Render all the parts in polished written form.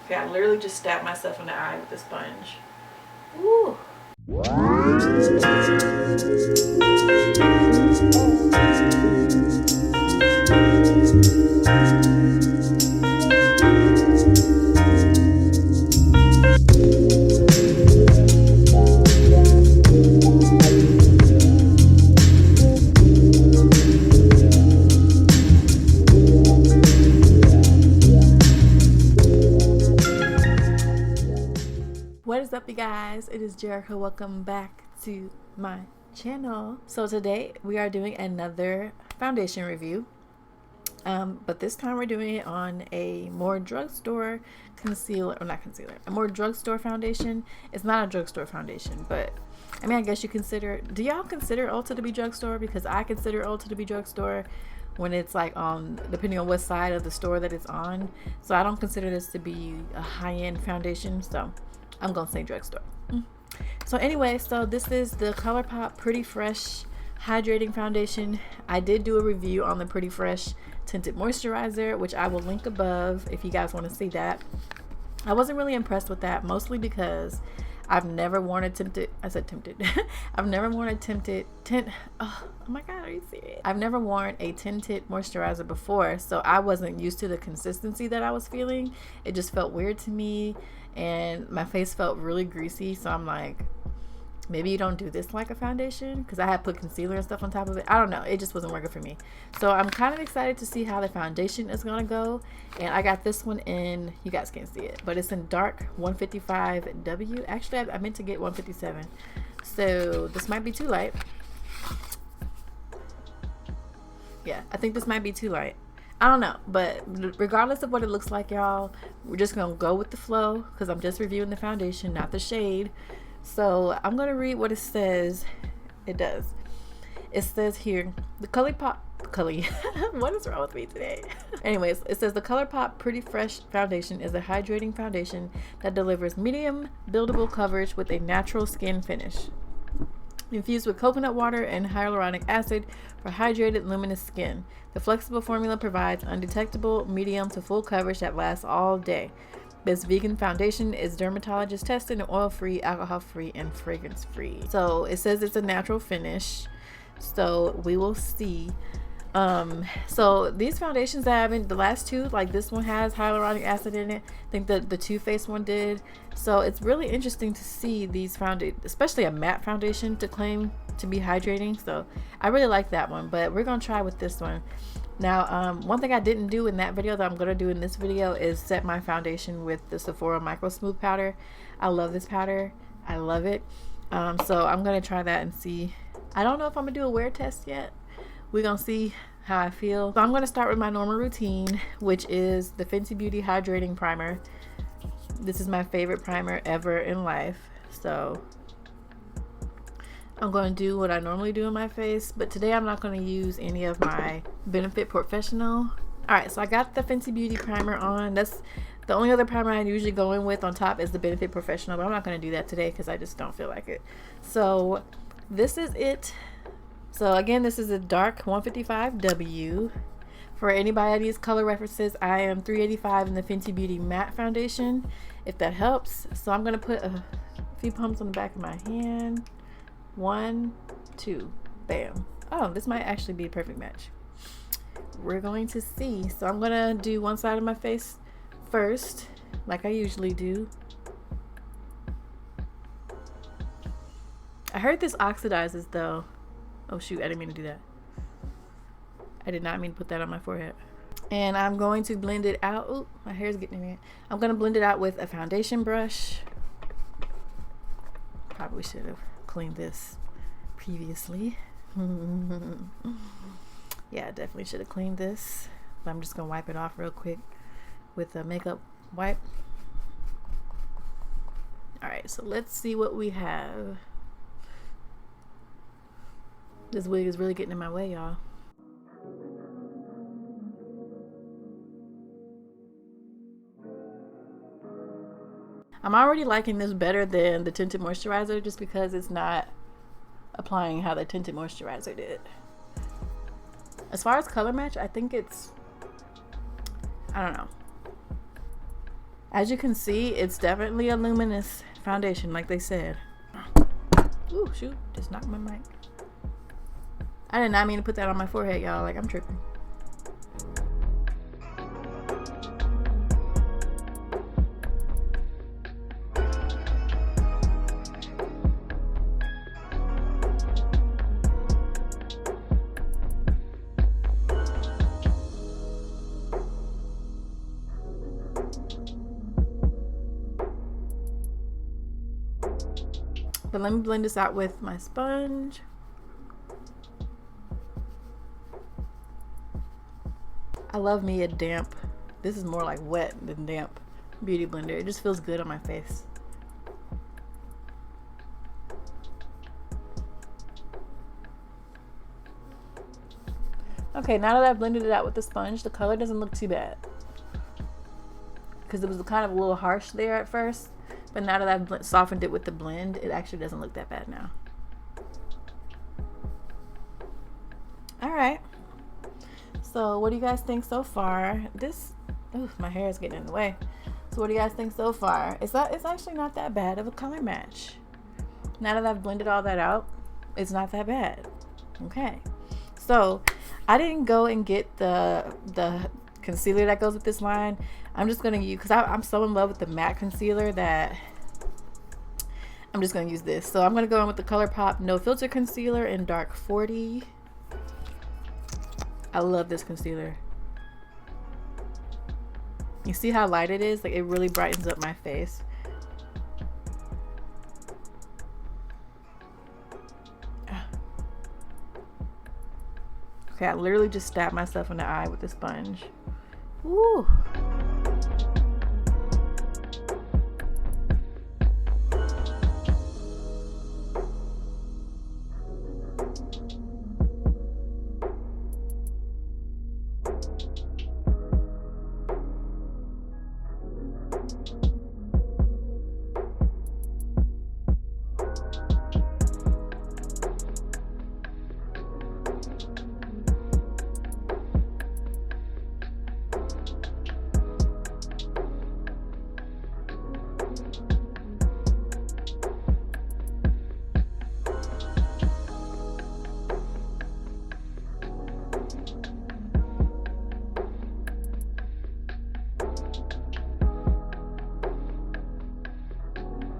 Okay, I literally just stabbed myself in the eye with a sponge. Woo! What is up, you guys? It is Jericho. Welcome back to my channel. So today we are doing another foundation review, but this time we're doing it on a more drugstore concealer, or not concealer, a more drugstore foundation. It's not a drugstore foundation, but I mean, I guess you consider. Do y'all consider Ulta to be drugstore? Because I consider Ulta to be drugstore when it's like on, depending on what side of the store that it's on. So I don't consider this to be a high-end foundation, so I'm gonna say drugstore. So anyway, so this is the Colourpop Pretty Fresh Hydrating Foundation. I did do a review on the Pretty Fresh Tinted Moisturizer, which I will link above if you guys want to see that. I wasn't really impressed with that, mostly because I've never worn a tinted, I've never worn a tinted, oh my god, are you serious? I've never worn a tinted moisturizer before, so I wasn't used to the consistency that I was feeling. It just felt weird to me, and my face felt really greasy, so I'm like, maybe you don't do this like a foundation, because I had put concealer and stuff on top of it. I don't know, it just wasn't working for me. So I'm kind of excited to see how the foundation is gonna go, and I got this one in, you guys can't see it, but it's in dark 155W. Actually, I meant to get 157, so this might be too light. Yeah, I think this might be too light. I don't know, but regardless of what it looks like, y'all, we're just gonna go with the flow, because I'm just reviewing the foundation, not the shade. So I'm gonna read what it says. It does. It says here, the Colourpop, what is wrong with me today? Anyways, it says the Colourpop Pretty Fresh Foundation is a hydrating foundation that delivers medium buildable coverage with a natural skin finish. Infused with coconut water and hyaluronic acid for hydrated, luminous skin. The flexible formula provides undetectable medium to full coverage that lasts all day. This vegan foundation is dermatologist tested and oil-free, alcohol-free, and fragrance-free. So it says it's a natural finish. So we will see. So these foundations that I haven't, the last two, like this one has hyaluronic acid in it. I think the Too Faced one did. So it's really interesting to see these especially a matte foundation, to claim to be hydrating. So I really like that one, but we're gonna try with this one. Now, one thing I didn't do in that video that I'm gonna do in this video is set my foundation with the Sephora Micro Smooth powder. I love this powder. I love it. So I'm gonna try that and see. I don't know if I'm gonna do a wear test yet. We're gonna see how I feel. So I'm gonna start with my normal routine, which is the Fenty Beauty Hydrating Primer. This is my favorite primer ever in life. So I'm going to do what I normally do in my face, but today I'm not going to use any of my Benefit Professional. Alright, so I got the Fenty Beauty primer on. That's the only other primer I usually go in with on top is the Benefit Professional, but I'm not going to do that today because I just don't feel like it. So this is it. So again, this is a dark 155W. For anybody that needs color references, I am 385 in the Fenty Beauty Matte Foundation, if that helps. So I'm going to put a few pumps on the back of my hand. 1, 2, bam. Oh, this might actually be a perfect match. We're going to see. So I'm gonna do one side of my face first, like I usually do. I heard this oxidizes though. Oh shoot, I didn't mean to do that. I did not mean to put that on my forehead. And I'm going to blend it out. Ooh, my hair's getting in it. I'm gonna blend it out with a foundation brush. Probably should have cleaned this previously. Yeah, definitely should have cleaned this, but I'm just gonna wipe it off real quick with a makeup wipe. All right, so let's see what we have. This wig is really getting in my way, y'all. I'm already liking this better than the tinted moisturizer just because it's not applying how the tinted moisturizer did. As far as color match, I think it's, I don't know. As you can see, it's definitely a luminous foundation, like they said. Ooh, shoot, just knocked my mic. I did not mean to put that on my forehead, y'all. Like, I'm tripping. But let me blend this out with my sponge. I love me a damp, this is more like wet than damp beauty blender. It just feels good on my face. Okay, now that I've blended it out with the sponge, the color doesn't look too bad. Because it was kind of a little harsh there at first. But now that I've softened it with the blend, it actually doesn't look that bad now. Alright. So what do you guys think so far? My hair is getting in the way. So what do you guys think so far? It's actually not that bad of a color match. Now that I've blended all that out, it's not that bad. Okay. So I didn't go and get the concealer that goes with this line. I'm just gonna use, because I'm so in love with the matte concealer that I'm just gonna use this. So I'm gonna go in with the Colourpop No Filter Concealer in Dark 40. I love this concealer. You see how light it is? Like, it really brightens up my face. Okay, I literally just stabbed myself in the eye with the sponge. Woo!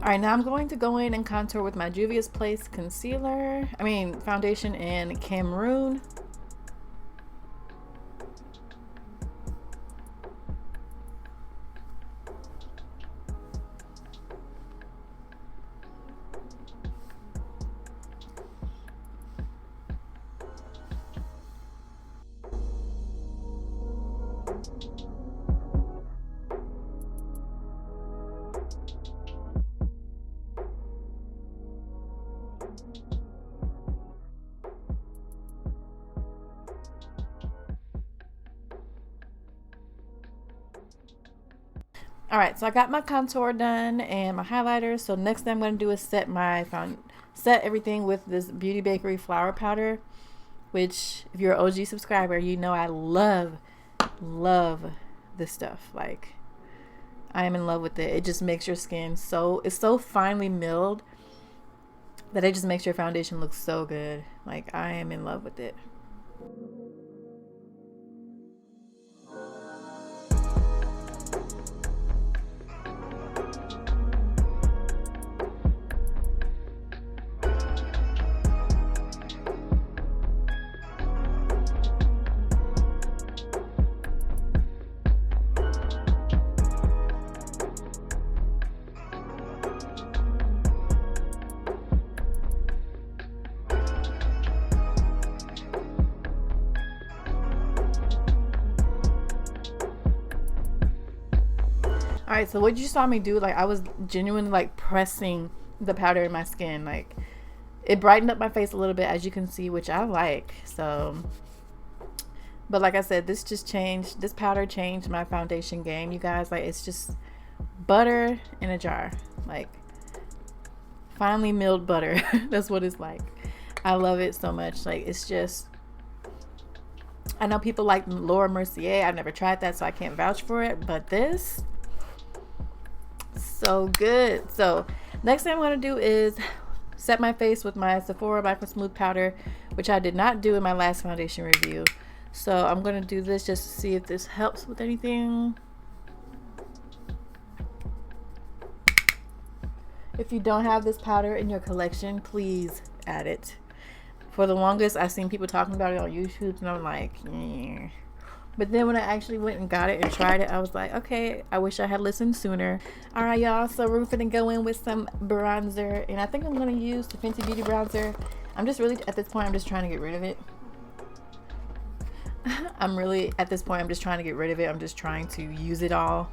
Alright, now I'm going to go in and contour with my Juvia's Place foundation in Cameroon. Alright, so I got my contour done and my highlighter. So next thing I'm going to do is set everything with this Beauty Bakery flour powder, which if you're an OG subscriber, you know I love this stuff. Like, I am in love with it. It just makes your skin it's so finely milled that it just makes your foundation look so good. Like, I am in love with it. Alright, so what you saw me do, like, I was genuinely like pressing the powder in my skin. Like, it brightened up my face a little bit, as you can see, which I like. So, but like I said, this powder changed my foundation game, you guys. Like, it's just butter in a jar, like finely milled butter. That's what it's like. I love it so much. Like, it's just, I know people like Laura Mercier. I've never tried that, so I can't vouch for it, but this, So good. So next thing I'm going to do is set my face with my Sephora Micro Smooth Powder, which I did not do in my last foundation review. So I'm going to do this just to see if this helps with anything. If you don't have this powder in your collection, please add it. For the longest, I've seen people talking about it on YouTube, and I'm like, yeah. But then when I actually went and got it and tried it, I was like, okay, I wish I had listened sooner. All right, y'all, so we're gonna go in with some bronzer, and I think I'm gonna use the Fenty Beauty bronzer. I'm just really, at this point, I'm just trying to get rid of it. At this point, I'm just trying to get rid of it. I'm just trying to use it all.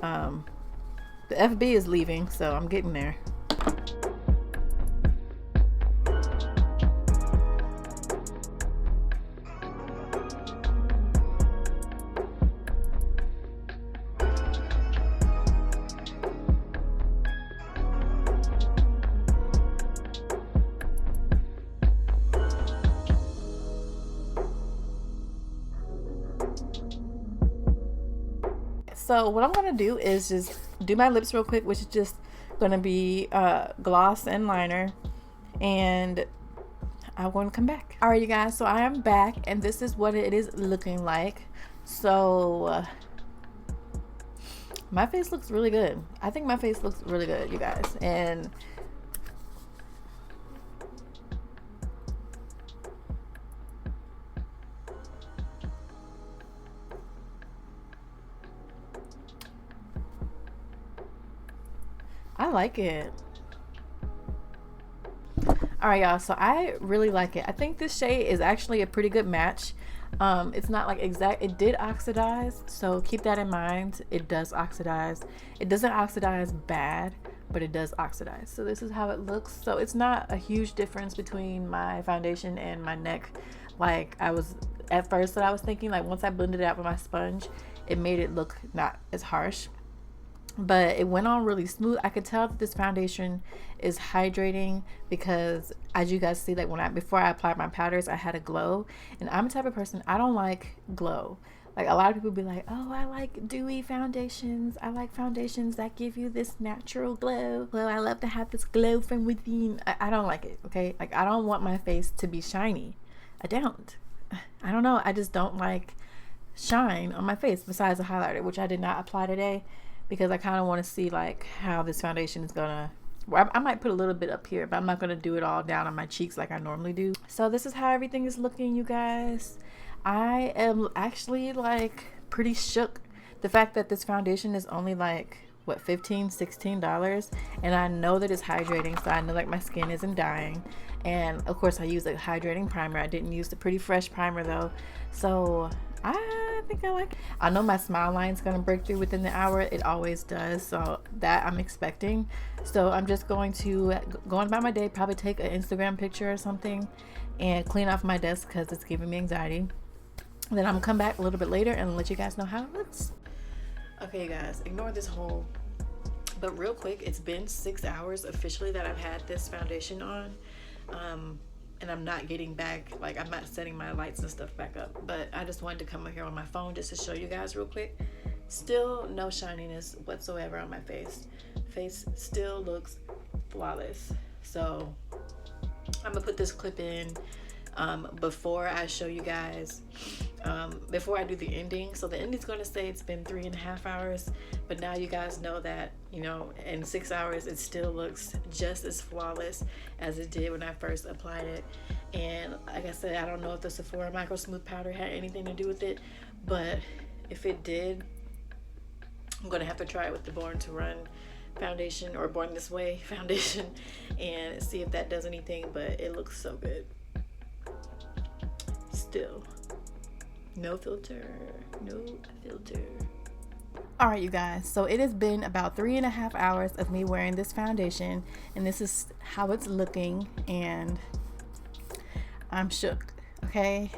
The FB is leaving, so I'm getting there. So what I'm gonna do is just do my lips real quick, which is just gonna be gloss and liner, and I'm going to come back. All right, you guys, so I am back, and this is what it is looking like. So my face looks really good. I think my face looks really good, you guys, and I like it. All right, y'all, so I really like it. I think this shade is actually a pretty good match. It's not like exact, it did oxidize, so keep that in mind. It does oxidize. It doesn't oxidize bad, but it does oxidize. So this is how it looks. So it's not a huge difference between my foundation and my neck like I was at first that I was thinking. Like once I blended it out with my sponge, it made it look not as harsh, but it went on really smooth. I could tell that this foundation is hydrating because, as you guys see, like before I applied my powders, I had a glow, and I'm the type of person, I don't like glow. Like a lot of people be like, oh, I like dewy foundations. I like foundations that give you this natural glow. Well, I love to have this glow from within. I don't like it, okay? Like I don't want my face to be shiny. I don't know. I just don't like shine on my face besides a highlighter, which I did not apply today, because I kind of want to see like how this foundation is gonna, well, I might put a little bit up here, but I'm not gonna do it all down on my cheeks like I normally do. So this is how everything is looking, you guys. I am actually like pretty shook. The fact that this foundation is only like what, $15-16, and I know that it's hydrating, so I know like my skin isn't dying. And of course I use a hydrating primer. I didn't use the Pretty Fresh primer though, so I think I like it. I know my smile line is going to break through within the hour. It always does, so that I'm expecting. So I'm just going to go on about my day, probably take an Instagram picture or something and clean off my desk because it's giving me anxiety. Then I'm gonna come back a little bit later and let you guys know how it looks. Okay guys, ignore this whole, but real quick, it's been 6 hours officially that I've had this foundation on. And I'm not getting back, like I'm not setting my lights and stuff back up, but I just wanted to come up here on my phone just to show you guys real quick. Still no shininess whatsoever on my face. Face still looks flawless. So I'm gonna put this clip in before I show you guys, before I do the ending. So the ending's gonna say it's been 3.5 hours, but now you guys know that, you know, in 6 hours it still looks just as flawless as it did when I first applied it. And like I said, I don't know if the Sephora Micro Smooth Powder had anything to do with it, but if it did, I'm gonna have to try it with the Born to Run foundation, or Born This Way foundation, and see if that does anything. But it looks so good. Still no filter, no filter. All right, you guys, so it has been about 3.5 hours of me wearing this foundation, and this is how it's looking, and I'm shook. Okay,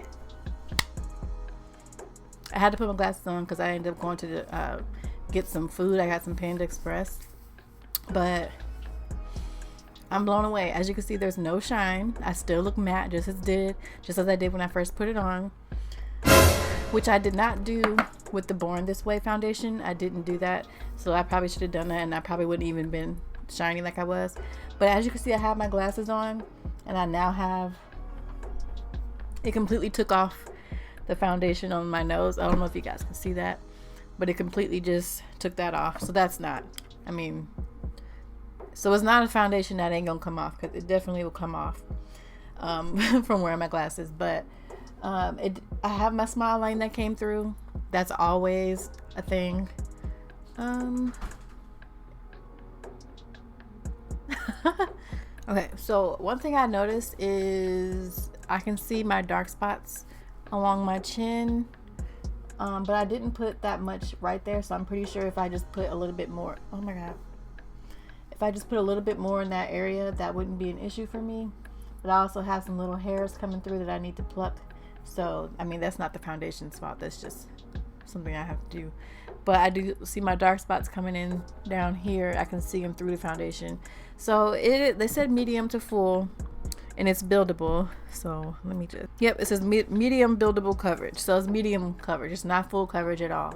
I had to put my glasses on because I ended up going to get some food. I got some Panda Express, but I'm blown away. As you can see, there's no shine. I still look matte just as I did when I first put it on, which I did not do with the Born This Way foundation. I didn't do that, so I probably should have done that, and I probably wouldn't even been shiny like I was. But as you can see, I have my glasses on, and I now have, it completely took off the foundation on my nose. I don't know if you guys can see that, but it completely just took that off. So that's not, I mean, so it's not a foundation that ain't gonna come off, because it definitely will come off from wearing my glasses. But I have my smile line that came through. That's always a thing. Okay, so one thing I noticed is I can see my dark spots along my chin, but I didn't put that much right there, so I'm pretty sure if I just put a little bit more, oh my god, if I just put a little bit more in that area, that wouldn't be an issue for me. But I also have some little hairs coming through that I need to pluck. So I mean, that's not the foundation's fault, that's just something I have to do. But I do see my dark spots coming in down here. I can see them through the foundation. So they said medium to full, and it's buildable. So let me just, yep, it says medium buildable coverage. So it's medium coverage, it's not full coverage at all.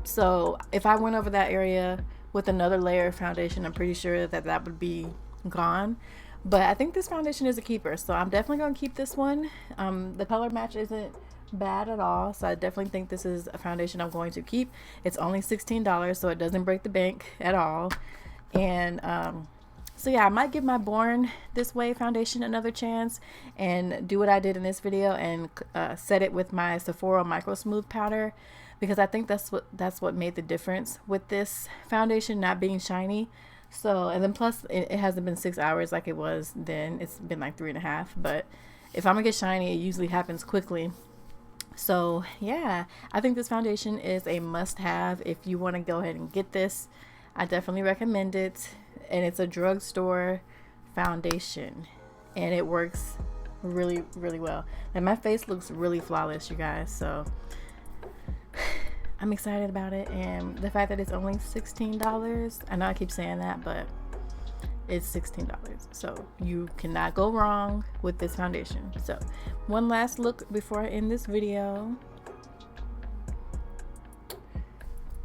So if I went over that area with another layer of foundation, I'm pretty sure that would be gone. But I think this foundation is a keeper, so I'm definitely gonna keep this one. The color match isn't bad at all, so I definitely think this is a foundation I'm going to keep. It's only $16, so it doesn't break the bank at all. And so yeah, I might give my Born This Way foundation another chance and do what I did in this video and set it with my Sephora Micro Smooth powder, because I think that's what made the difference with this foundation not being shiny. So, and then plus it hasn't been 6 hours like it was then. It's been like 3.5. But if I'm gonna get shiny, it usually happens quickly. So yeah, I think this foundation is a must-have if you want to go ahead and get this. I definitely recommend it, and it's a drugstore foundation, and it works really, really well. And my face looks really flawless, you guys. So I'm excited about it, and the fact that it's only $16. I know I keep saying that, but it's $16, so you cannot go wrong with this foundation. So one last look before I end this video.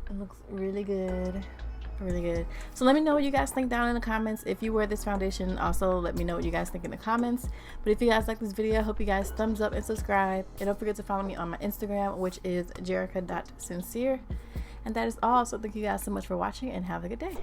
It looks really good, really good. So let me know what you guys think down in the comments. If you wear this foundation, also let me know what you guys think in the comments. But if you guys like this video, I hope you guys thumbs up and subscribe, and don't forget to follow me on my Instagram, which is Jerikasyncere. And that is all. So thank you guys so much for watching, and have a good day.